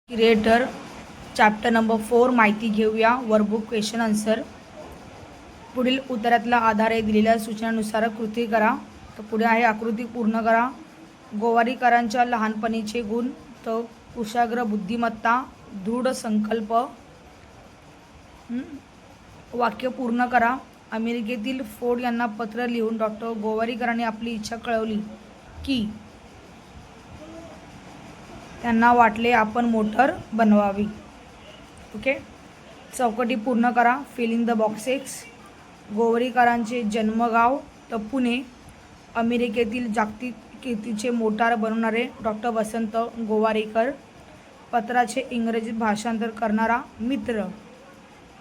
Creator chapter number 4 माहिती घेऊया. Workbook question answer. पुढील उत्तरातला आधारे दिलेल्या सूचनानुसार कृती करा. तर पुढे आहे आकृती पूर्ण करा. गोवारीकरांच्या लहानपणीचे गुण तर कुशाग्र बुद्धिमत्ता, दृढ संकल्प. वाक्य पूर्ण करा. अमेरिकेतील फोर्ड यांना पत्र लिहून डॉक्टर गोवारीकरांनी आपली इच्छा कळवली की त्यांना वाटले आपण मोटर बनवावी. ओके. चौकटी पूर्ण करा. Fill in the boxes. गोवारीकरांचे जन्मगाव तर पुणे. अमेरिकेतील जागतिक कीर्तीचे मोटार बनवणारे डॉक्टर वसंत गोवारीकर. पत्राचे इंग्रजीत भाषांतर करणारा मित्र.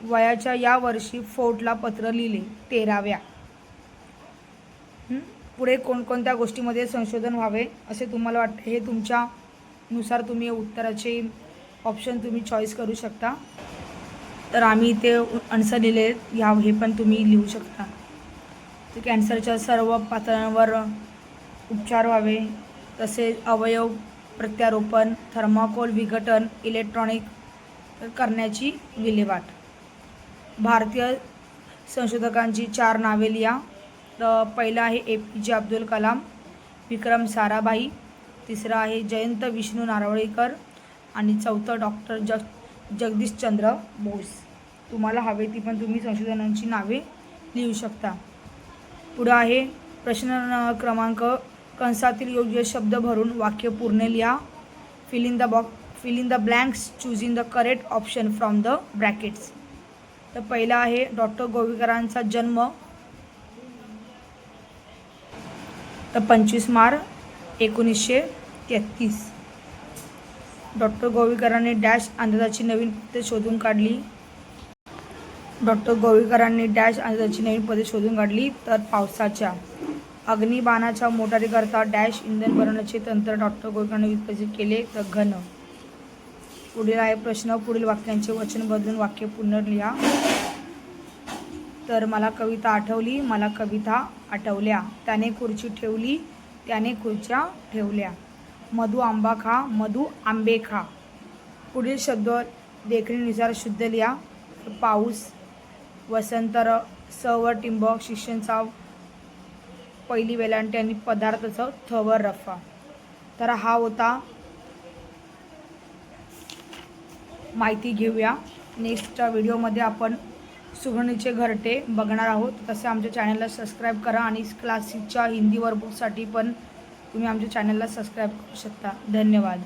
वयाच्या या वर्षी फोर्डला पत्र लिहिले 13व्या. पुढे कोणकोणत्या गोष्टीमध्ये संशोधन व्हावे असे तुम्हाला वाटते हे तुमच्यानुसार तुम्ही उत्तराचे ऑप्शन तुम्ही चॉईस करू शकता. तर आम्ही इथे आन्सर लिहिले हे पण तुम्ही लिहू शकता. तर कॅन्सरच्या सर्व पातळ्यांवर उपचार व्हावे, तसेच अवयव प्रत्यारोपण, थर्माकोल विघटन, इलेक्ट्रॉनिक करण्याची विल्हेवाट. भारतीय संशोधकांची 4 नावे लिहा. तर पहिला आहे APJ अब्दुल कलाम, विक्रम साराभाई. तिसरा आहे जयंत विष्णू नारळीकर आणि चौथं डॉक्टर जगदीशचंद्र बोस. तुम्हाला हवे ती पण तुम्ही संशोधनांची नावे लिहू शकता. पुढे आहे प्रश्न क्रमांक कंसातील योग्य शब्द भरून वाक्य पूर्ण लिहा. Fill in the blanks. Choosing the correct option from the brackets. तर पहिला आहे डॉक्टर गोवारीकरांचा जन्म तर 25 मार्च 1933. डॉक्टर गोवारीकरांनी डॅश अंदाजाची नवीन पद्धत शोधून काढली. डॉक्टर गोवारीकरांनी डॅश अंदाजाची नवीन पद्धत शोधून काढली तर पावसाच्या. अग्निबाणाच्या मोटारीकरता डॅश इंधन बनवण्याचे तंत्र डॉक्टर गोवारीकरांनी विकसित केले तर घन. पुढील आहे प्रश्न. पुढील वाक्यांचे वचन बदलून वाक्य पुन्हा लिहा. तर मला कविता आठवली, मला कविता आठवल्या. त्याने खुर्ची ठेवली, त्याने खुर्च्या ठेवल्या. मधु आंबा खा, मधु आंबे खा. पुढील शब्द देखणीनुसार शुद्ध लिहा. पाऊस, वसंतर, सवर टिंबक, शिष्यांचा पहिली वेलांटी आणि पदार्थाचं थवर रफा. तर हा होता माहिती घेऊया. नेक्स्टच्या व्हिडिओमध्ये आपण सुगरणीचे घरटे बघणार आहोत. तसे आमच्या चॅनलला सबस्क्राईब करा आणि क्लास 6च्या हिंदी वर्कबुकसाठी पण तुम्ही आमच्या चॅनलला सबस्क्राईब करू शकता. धन्यवाद.